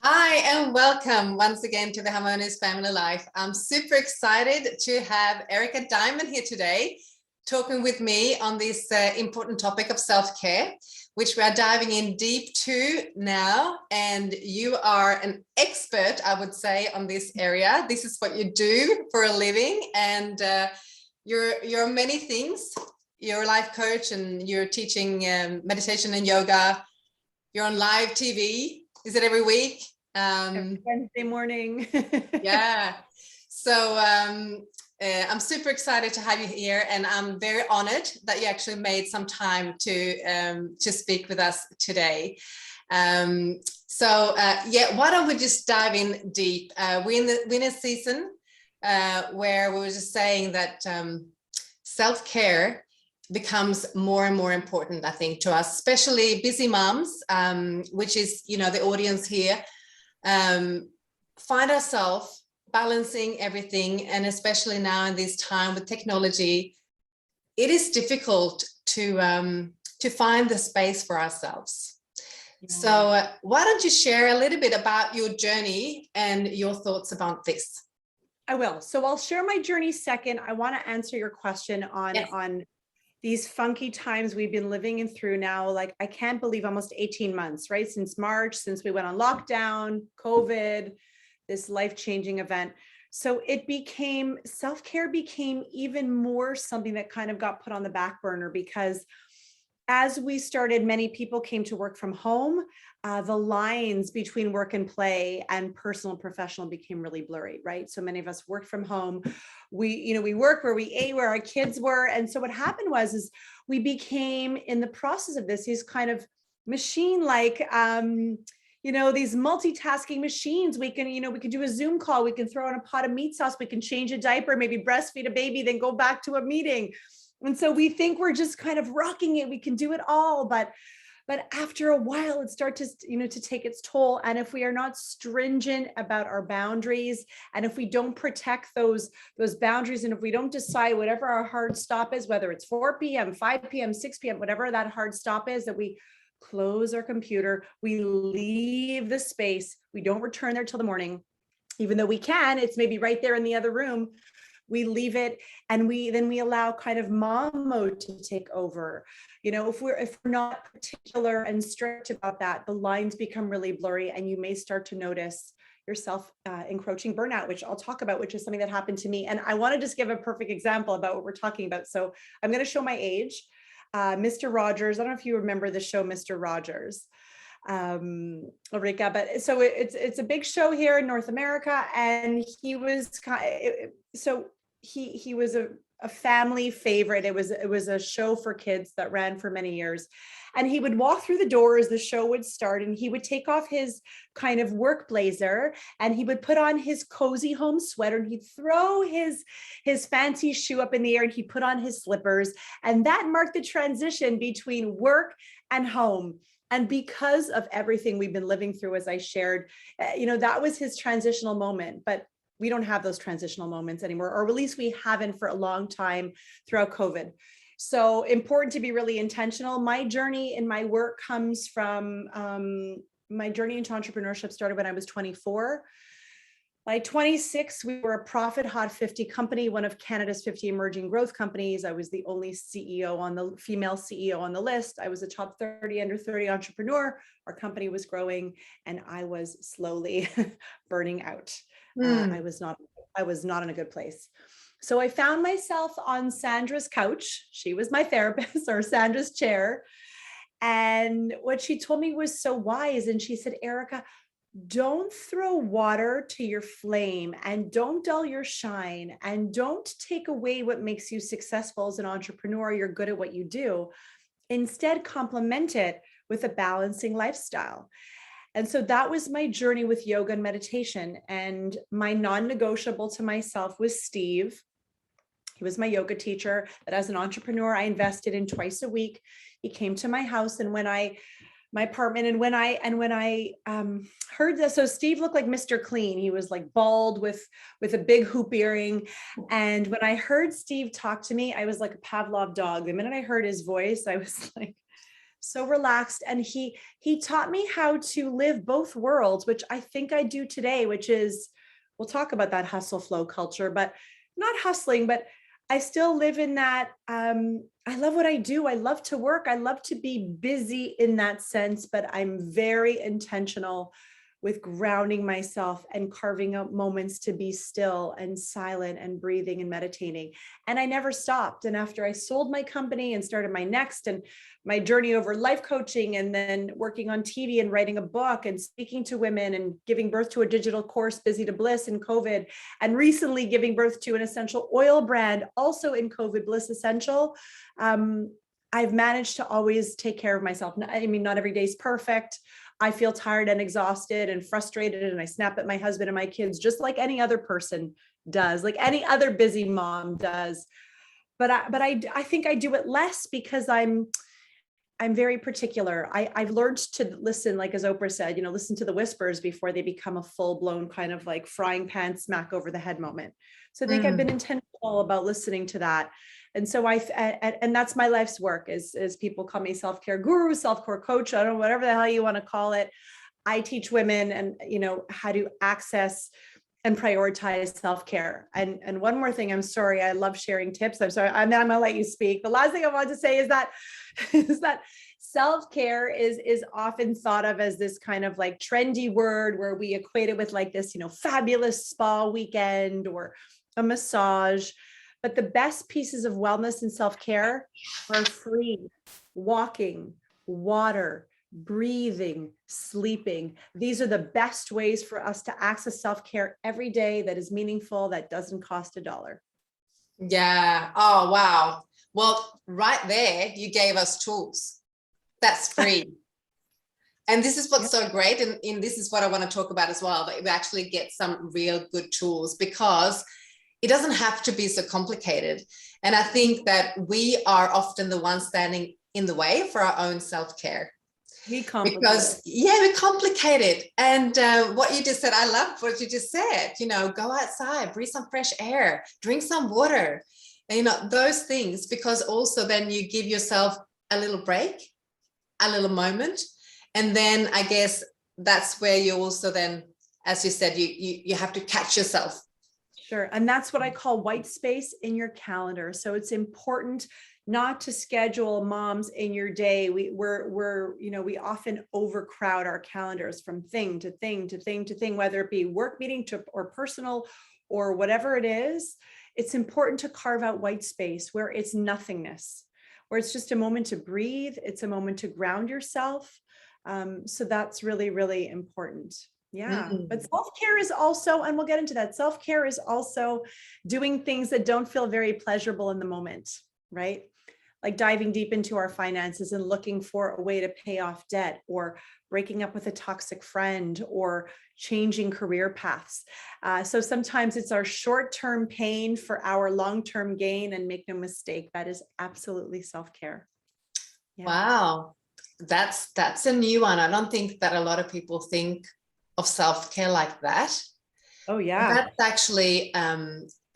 Hi, and welcome once again to the Harmonious Family Life. I'm super excited to have Erica Dimond here today, talking with me on this important topic of self-care, which we are diving in deep to now. And you are an expert, I would say, on this area. This is what you do for a living, and you're many things. You're a life coach, and you're teaching meditation and yoga. You're on live TV. Is it every week? Every Wednesday morning. Yeah. So I'm super excited to have you here, and I'm very honored that you actually made some time to speak with us today. Yeah, why don't we just dive in deep? We're in a season where we were just saying that self-care becomes more and more important, I think, to us, especially busy moms, which is, the audience here. Find ourselves balancing everything, and especially now in this time with technology, it is difficult to find the space for ourselves. Yeah. So why don't you share a little bit about your journey and your thoughts about this? I will. So I'll share my journey second. I want to answer your question on these funky times we've been living in through now. Like, I can't believe almost 18 months, right? Since March, since we went on lockdown, COVID, this life-changing event. So self-care became even more something that kind of got put on the back burner, because as we started, many people came to work from home. The lines between work and play and personal and professional became really blurry, right? So many of us worked from home. We work where we ate, where our kids were. And so what happened is we became, in the process of this, these kind of machine-like, these multitasking machines. We can do a Zoom call. We can throw in a pot of meat sauce. We can change a diaper, maybe breastfeed a baby, then go back to a meeting. And so we think we're just kind of rocking it. We can do it all, but after a while, it starts to take its toll. And if we are not stringent about our boundaries, and if we don't protect those boundaries, and if we don't decide whatever our hard stop is, whether it's 4 p.m., 5 p.m., 6 p.m., whatever that hard stop is, that we close our computer, we leave the space, we don't return there till the morning, even though we can, it's maybe right there in the other room. We leave it, and we allow kind of mom mode to take over. If we're not particular and strict about that, the lines become really blurry, and you may start to notice yourself encroaching burnout, which I'll talk about, which is something that happened to me. And I want to just give a perfect example about what we're talking about. So I'm going to show my age. Mr. Rogers, I don't know if you remember the show Mr. Rogers, Ulrika, but so it's a big show here in North America, and he was he was a family favorite. It was a show for kids that ran for many years, and he would walk through the door as the show would start, and he would take off his kind of work blazer, and he would put on his cozy home sweater, and he'd throw his fancy shoe up in the air, and he'd put on his slippers, and that marked the transition between work and home. And because of everything we've been living through, as I shared, that was his transitional moment. But we don't have those transitional moments anymore, or at least we haven't for a long time throughout COVID. So important to be really intentional. My journey in my work comes from my journey into entrepreneurship started when I was 24. By 26, we were a profit hot 50 company, one of Canada's 50 emerging growth companies. I was the only female CEO on the list. I was a top 30 under 30 entrepreneur. Our company was growing, and I was slowly burning out. I was not in a good place. So I found myself on Sandra's couch. She was my therapist, or Sandra's chair. And what she told me was so wise. And she said, Erica, don't throw water to your flame, and don't dull your shine, and don't take away what makes you successful as an entrepreneur. You're good at what you do. Instead, complement it with a balancing lifestyle. And so that was my journey with yoga and meditation. And my non-negotiable to myself was Steve. He was my yoga teacher that, as an entrepreneur, I invested in twice a week. He came to my house, and my apartment. And when I heard this, so Steve looked like Mr. Clean. He was like bald with a big hoop earring. And when I heard Steve talk to me, I was like a Pavlov dog. The minute I heard his voice, I was like, so relaxed. And he taught me how to live both worlds, which I think I do today, which is, we'll talk about that hustle flow culture, but not hustling, but I still live in that. I love what I do. I love to work. I love to be busy in that sense, but I'm very intentional with grounding myself and carving out moments to be still and silent and breathing and meditating. And I never stopped. And after I sold my company and started my next, and my journey over life coaching, and then working on TV and writing a book and speaking to women and giving birth to a digital course, Busy to Bliss, in COVID, and recently giving birth to an essential oil brand, also in COVID, Bliss Essential. I've managed to always take care of myself. I mean, not every day is perfect. I feel tired and exhausted and frustrated, and I snap at my husband and my kids just like any other person does, like any other busy mom does. But I think I do it less because I'm very particular. I've learned to listen, like as Oprah said, listen to the whispers before they become a full blown kind of like frying pan smack over the head moment. So I think I've been intentional about listening to that. And so and that's my life's work, is people call me self-care guru, self-care coach, I don't know, whatever the hell you want to call it. I teach women and, how to access and prioritize self-care. And one more thing, I'm sorry, I love sharing tips. I'm sorry, I'm gonna let you speak. The last thing I want to say is that self-care is often thought of as this kind of like trendy word where we equate it with like this, fabulous spa weekend or a massage. But the best pieces of wellness and self-care are free: walking, water, breathing, sleeping. These are the best ways for us to access self-care every day that is meaningful, that doesn't cost $1. Yeah. Oh, wow. Well, right there, you gave us tools. That's free. And this is what's so great. And this is what I want to talk about as well, that we actually get some real good tools, because it doesn't have to be so complicated. And I think that we are often the ones standing in the way for our own self-care. We complicate it. And what you just said, I love what you just said, go outside, breathe some fresh air, drink some water, and, those things, because also then you give yourself a little break, a little moment. And then I guess that's where you also then, as you said, you have to catch yourself. Sure. And that's what I call white space in your calendar. So it's important not to schedule, moms, in your day. We often overcrowd our calendars from thing to thing to thing to thing, whether it be work meeting or personal or whatever it is. It's important to carve out white space where it's nothingness, where it's just a moment to breathe. It's a moment to ground yourself. So that's really, really important. Yeah. But self-care is also, and we'll get into that, self-care is also doing things that don't feel very pleasurable in the moment, right? Like diving deep into our finances and looking for a way to pay off debt, or breaking up with a toxic friend, or changing career paths. So sometimes it's our short-term pain for our long-term gain, and make no mistake, that is absolutely self-care. Yeah. Wow. That's a new one. I don't think that a lot of people think of self-care like that. Oh yeah. That's actually,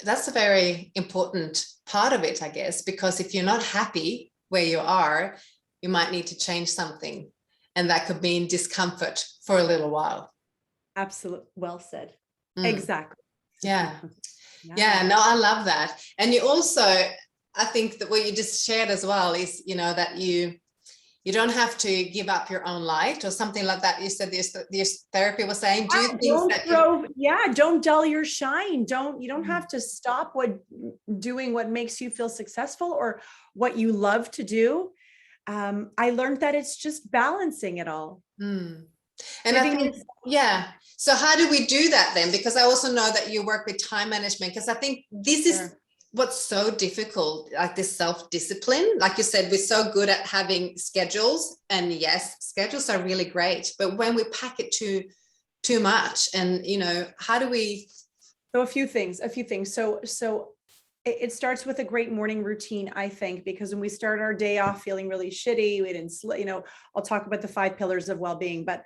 that's a very important part of it, I guess, because if you're not happy where you are, you might need to change something. And that could mean discomfort for a little while. Absolutely. Well said. Exactly. Yeah. Yeah. No, I love that. And you also, I think that what you just shared as well is, that you don't have to give up your own light or something like that. You said this therapy was saying, don't dull your shine. You don't have to stop doing what makes you feel successful or what you love to do. I learned that it's just balancing it all. And I think, so how do we do that then? Because I also know that you work with time management, because I think this is what's so difficult, like this self-discipline. Like you said, we're so good at having schedules, and yes, schedules are really great, but when we pack it too much, and how do we? So a few things. So it starts with a great morning routine, I think, because when we start our day off feeling really shitty, we didn't, I'll talk about the 5 pillars of well-being, but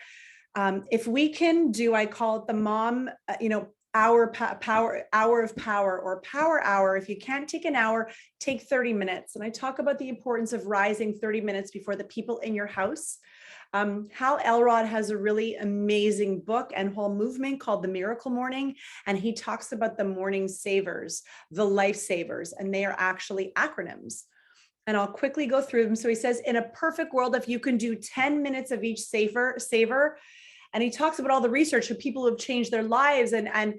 if we can do, I call it the mom, hour of power, or power hour. If you can't take an hour, take 30 minutes. And I talk about the importance of rising 30 minutes before the people in your house. Hal Elrod has a really amazing book and whole movement called The Miracle Morning. And he talks about the morning savers, the lifesavers, and they are actually acronyms. And I'll quickly go through them. So he says, in a perfect world, if you can do 10 minutes of each saver, and he talks about all the research of people who have changed their lives and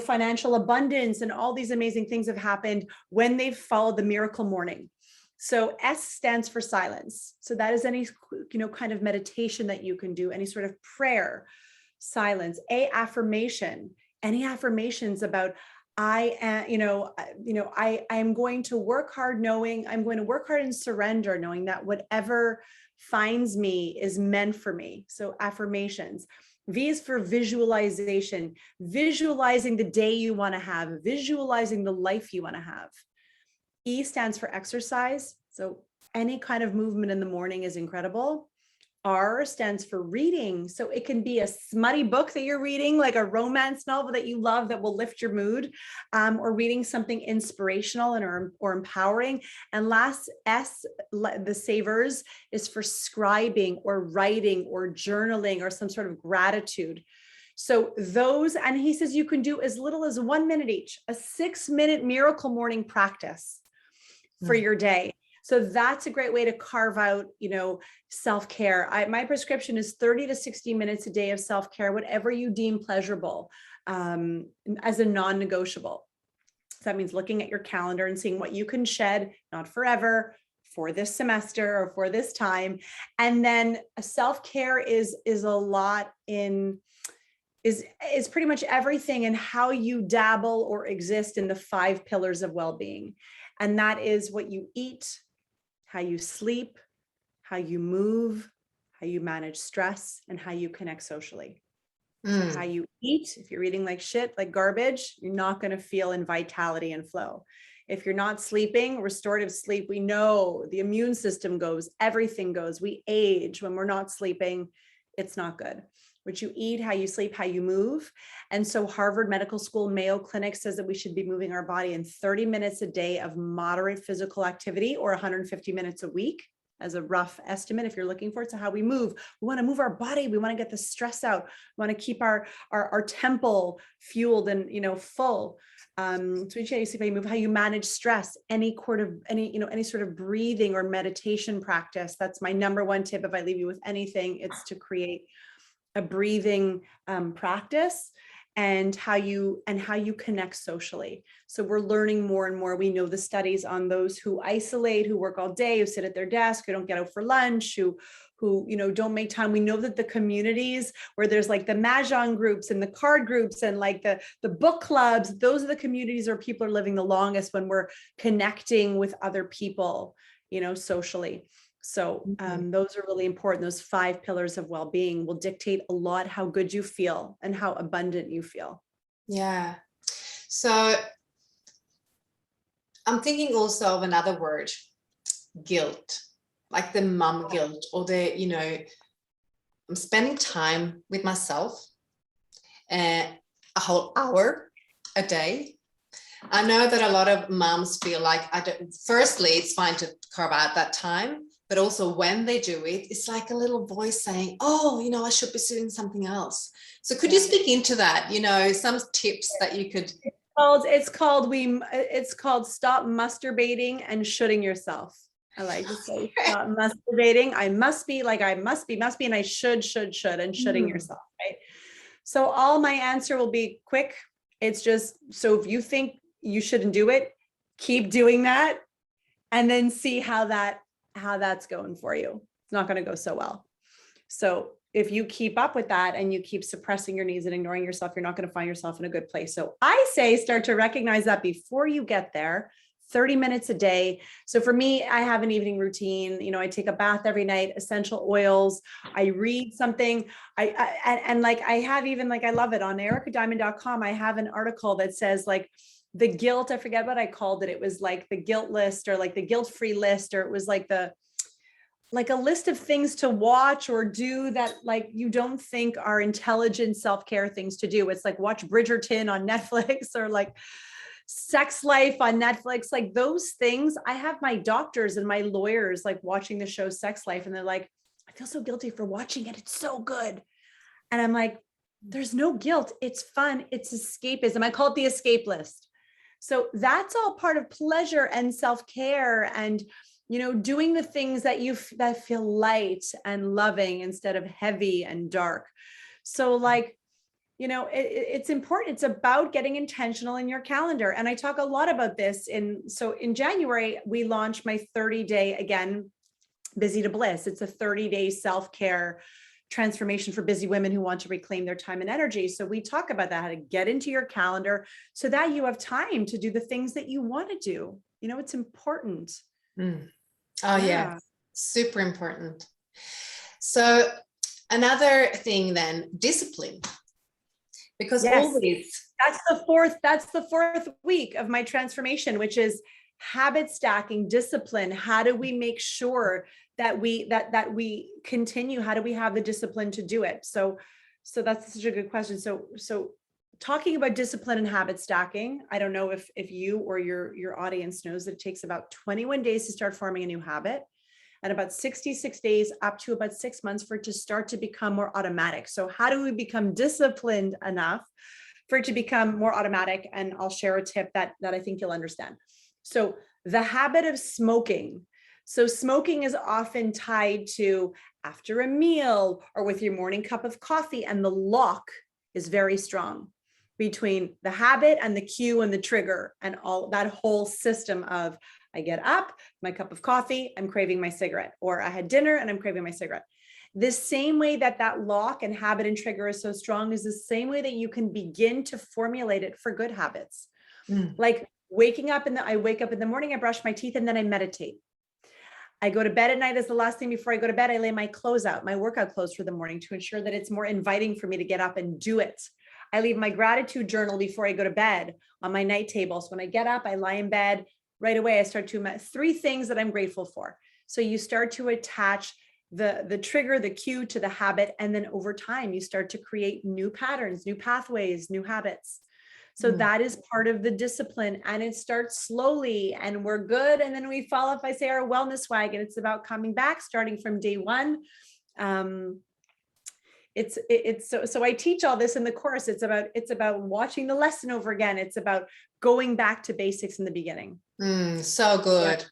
financial abundance and all these amazing things have happened when they've followed the miracle morning. So S stands for silence. So that is any, kind of meditation that you can do, any sort of prayer, silence. A, affirmation, any affirmations about I am going to work hard knowing I'm going to work hard and surrender, knowing that whatever finds me is meant for me. So affirmations. V is for visualization, visualizing the day you want to have, visualizing the life you want to have. E stands for exercise. So any kind of movement in the morning is incredible. R stands for reading. So it can be a smutty book that you're reading, like a romance novel that you love that will lift your mood, or reading something inspirational or empowering. And last S, the savers, is for scribing or writing or journaling or some sort of gratitude. So those, and he says you can do as little as 1 minute each, a 6-minute miracle morning practice for your day. So that's a great way to carve out, self-care. My prescription is 30 to 60 minutes a day of self-care, whatever you deem pleasurable, as a non-negotiable. So that means looking at your calendar and seeing what you can shed, not forever, for this semester or for this time. And then self-care is a lot in, is pretty much everything in how you dabble or exist in the 5 pillars of well-being. And that is what you eat, how you sleep, how you move, how you manage stress, and how you connect socially. So how you eat, if you're eating like shit, like garbage, you're not going to feel in vitality and flow. If you're not sleeping, restorative sleep, we know the immune system goes, everything goes. We age when we're not sleeping. It's not good. What you eat, how you sleep, how you move. And so Harvard Medical School, Mayo Clinic says that we should be moving our body in 30 minutes a day of moderate physical activity, or 150 minutes a week as a rough estimate if you're looking for it. So how we move, we want to move our body. We want to get the stress out. We want to keep our temple fueled and, full. So each day you see how you move, how you manage stress, any sort of breathing or meditation practice. That's my number one tip. If I leave you with anything, it's to create a breathing practice, and how you connect socially. So we're learning more and more. We know the studies on those who isolate, who work all day, who sit at their desk, who don't get out for lunch, who don't make time. We know that the communities where there's like the mahjong groups and the card groups and like the book clubs, those are the communities where people are living the longest, when we're connecting with other people, socially. So those are really important. Those 5 pillars of well-being will dictate a lot how good you feel and how abundant you feel. Yeah. So I'm thinking also of another word, guilt, like the mum guilt, or I'm spending time with myself a whole hour a day. I know that a lot of moms feel like, firstly, it's fine to carve out that time. But also when they do it, it's like a little voice saying, oh, I should be doing something else. So could you speak into that, some tips that you could? It's called stop masturbating and shooting yourself. I like to say stop masturbating. I must be, and I should, and shooting yourself, right? So all my answer will be quick. It's just, so if you think you shouldn't do it, keep doing that, and then see how that's going for you. It's not going to go so well. So if you keep up with that and you keep suppressing your needs and ignoring yourself, you're not going to find yourself in a good place. So I say start to recognize that before you get there. 30 minutes a day. So for me, I have an evening routine. I take a bath every night, essential oils. I read something. I have even, I love it, on ericadimond.com. I have an article that says the guilt, I forget what I called it. It was like the guilt list, or like the guilt-free list, or it was like like a list of things to watch or do that like you don't think are intelligent self-care things to do. It's like watch Bridgerton on Netflix or like Sex Life on Netflix, like those things. I have my doctors and my lawyers like watching the show Sex Life, and they're like, I feel so guilty for watching it. It's so good. And I'm like, there's no guilt. It's fun. It's escapism. I call it the escape list. So that's all part of pleasure and self-care, and doing the things that that feel light and loving instead of heavy and dark. So like, it's important. It's about getting intentional in your calendar. And I talk a lot about this in January, we launched my 30-day, again, Busy to Bliss. It's a 30-day self-care transformation for busy women who want to reclaim their time and energy. So we talk about that, how to get into your calendar so that you have time to do the things that you want to do. It's important. Mm. Oh yeah, super important. So another thing then, discipline. Because always that's the fourth week of my transformation, which is habit stacking, discipline. How do we make sure that we continue? How do we have the discipline to do it? So that's such a good question. So talking about discipline and habit stacking, I don't know if you or your audience knows that it takes about 21 days to start forming a new habit, and about 66 days up to about 6 months for it to start to become more automatic. So how do we become disciplined enough for it to become more automatic? And I'll share a tip that I think you'll understand. So the habit of smoking. So smoking is often tied to after a meal or with your morning cup of coffee, and the lock is very strong between the habit and the cue and the trigger and all that whole system of, I get up, my cup of coffee, I'm craving my cigarette, or I had dinner and I'm craving my cigarette. The same way that lock and habit and trigger is so strong is the same way that you can begin to formulate it for good habits. Like waking up I wake up in the morning, I brush my teeth, and then I meditate. I go to bed at night. As the last thing before I go to bed, I lay my clothes out, my workout clothes for the morning, to ensure that it's more inviting for me to get up and do it. I leave my gratitude journal before I go to bed on my night table. So when I get up, I lie in bed. Right away, I start to 3 things that I'm grateful for. So you start to attach the trigger, the cue to the habit. And then over time, you start to create new patterns, new pathways, new habits. So that is part of the discipline, and it starts slowly and we're good. And then we fall off, I say, our wellness wagon. It's about coming back, starting from day one. So I teach all this in the course. It's about watching the lesson over again. It's about going back to basics in the beginning. So good.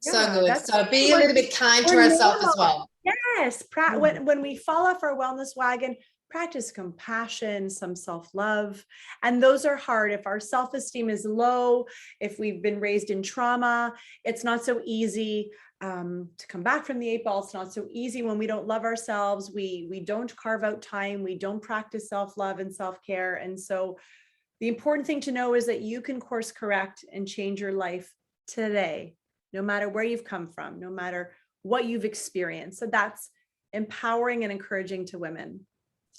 Yeah. So good. So be a little bit kind to ourselves as well. Yes. When we fall off our wellness wagon, practice compassion, some self-love. And those are hard. If our self-esteem is low, if we've been raised in trauma, it's not so easy to come back from the 8 ball. It's not so easy when we don't love ourselves. We don't carve out time. We don't practice self-love and self-care. And so the important thing to know is that you can course correct and change your life today, no matter where you've come from, no matter what you've experienced. So that's empowering and encouraging to women.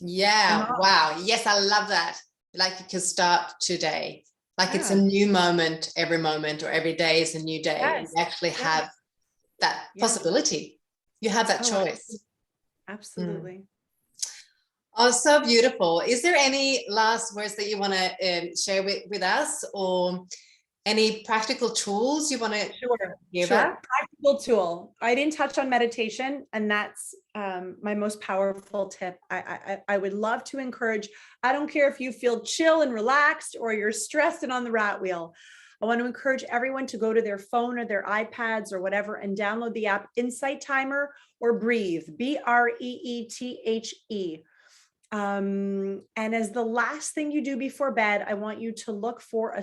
Yeah. Wow. Yes, I love that. Like you can start today. Like it's a new moment, every moment, or every day is a new day. Yes. You actually have that possibility. You have that choice. Absolutely. Oh, so beautiful. Is there any last words that you want to share with us, or any practical tools you want to give us? Practical tool. I didn't touch on meditation, and that's my most powerful tip. I would love to encourage, I don't care if you feel chill and relaxed or you're stressed and on the rat wheel. I want to encourage everyone to go to their phone or their iPads or whatever and download the app Insight Timer or Breathe, BREETHE. And as the last thing you do before bed, I want you to look for a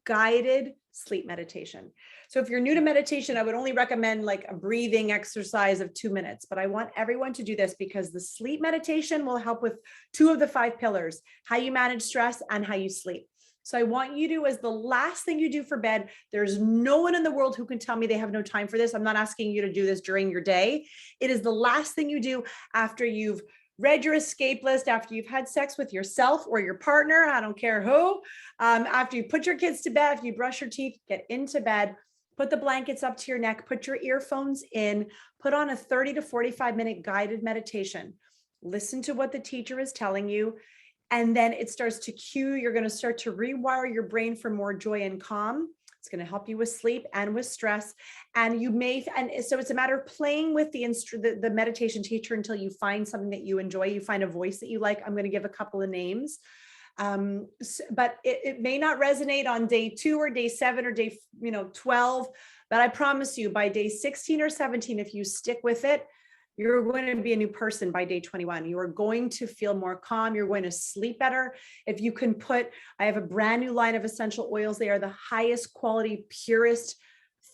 guided sleep meditation. So if you're new to meditation, I would only recommend like a breathing exercise of 2 minutes, but I want everyone to do this because the sleep meditation will help with 2 of the 5 pillars, how you manage stress and how you sleep. So I want you to, as the last thing you do for bed, there's no one in the world who can tell me they have no time for this. I'm not asking you to do this during your day. It is the last thing you do after you've read your escape list, after you've had sex with yourself or your partner, I don't care who, after you put your kids to bed, after you brush your teeth, get into bed. Put the blankets up to your neck, put your earphones in, put on a 30 to 45-minute guided meditation. Listen to what the teacher is telling you. And then it starts to cue, you're going to start to rewire your brain for more joy and calm. It's going to help you with sleep and with stress. And so it's a matter of playing with the meditation teacher until you find something that you enjoy, you find a voice that you like. I'm going to give a couple of names. But it may not resonate on day 2 or day 7 or day 12, but I promise you by day 16 or 17, if you stick with it, you're going to be a new person by day 21. You are going to feel more calm. You're going to sleep better. If you can I have a brand new line of essential oils. They are the highest quality, purest,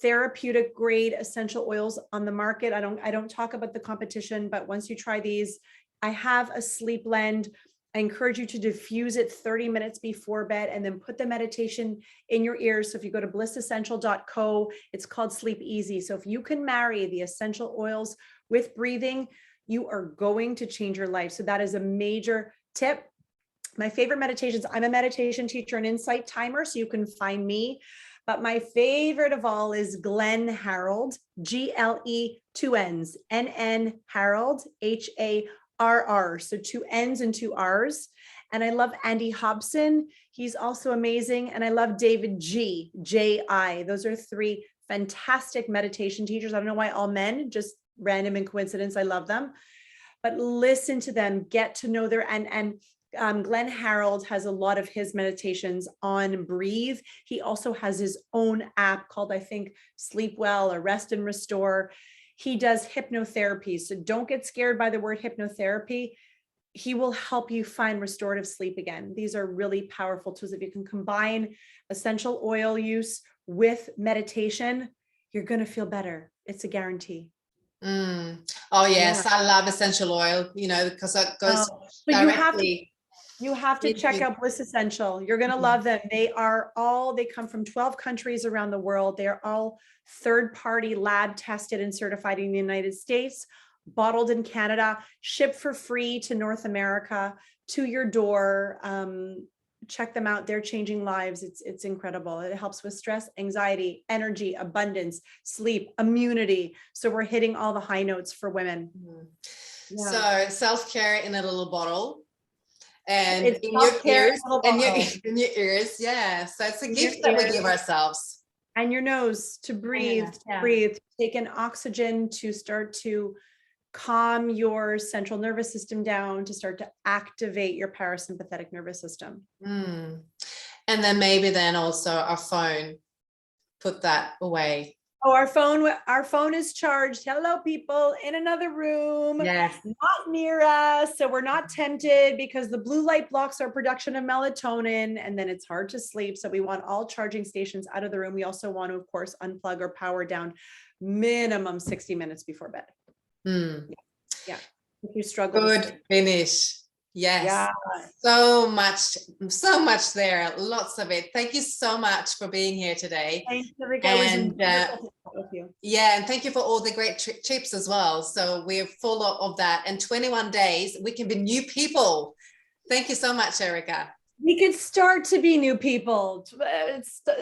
therapeutic grade essential oils on the market. I don't talk about the competition, but once you try these, I have a sleep blend. I encourage you to diffuse it 30 minutes before bed and then put the meditation in your ears. So if you go to blissessential.co, it's called Sleep Easy. So if you can marry the essential oils with breathing, you are going to change your life. So that is a major tip. My favorite meditations, I'm a meditation teacher and insight timer, so you can find me. But my favorite of all is Glenn Harrold, GLE 2 N's, NN Harrold, HARR. So 2 N's and 2 R's. And I love Andy Hobson. He's also amazing. And I love David G, J-I. Those are 3 fantastic meditation teachers. I don't know why all men, just random and coincidence. I love them. But listen to them, get to know Glenn Harrold has a lot of his meditations on Breathe. He also has his own app called, I think, Sleep Well or Rest and Restore. He does hypnotherapy. So don't get scared by the word hypnotherapy. He will help you find restorative sleep again. These are really powerful tools. If you can combine essential oil use with meditation, you're going to feel better. It's a guarantee. Oh yes, yeah. I love essential oil, because that goes directly. You have to check out Bliss Essential. You're going to love them. They come from 12 countries around the world. They're all third-party lab tested and certified in the United States, bottled in Canada, shipped for free to North America, to your door. Check them out. They're changing lives. It's incredible. It helps with stress, anxiety, energy, abundance, sleep, immunity. So we're hitting all the high notes for women. Yeah. So self-care in a little bottle. And in your ears, in your ears, yeah. So it's a gift that we give ourselves. And your nose to breathe, breathe, take in oxygen to start to calm your central nervous system down, to start to activate your parasympathetic nervous system. And then maybe also our phone, put that away. Oh, our phone is charged. Hello, people in another room, yes, not near us. So we're not tempted because the blue light blocks our production of melatonin and then it's hard to sleep. So we want all charging stations out of the room. We also want to, of course, unplug or power down minimum 60 minutes before bed. Yeah. If you struggle. Good finish. Yes. Yeah. So much there. Lots of it. Thank you so much for being here today. Thanks, Erica. And yeah, and thank you for all the great tips as well. So we're full of that. And 21 days, we can be new people. Thank you so much, Erica. We could start to be new people.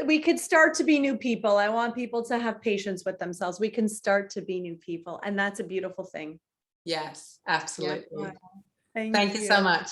We could start to be new people. I want people to have patience with themselves. We can start to be new people. And that's a beautiful thing. Yes, absolutely. Yeah. Thank you so much.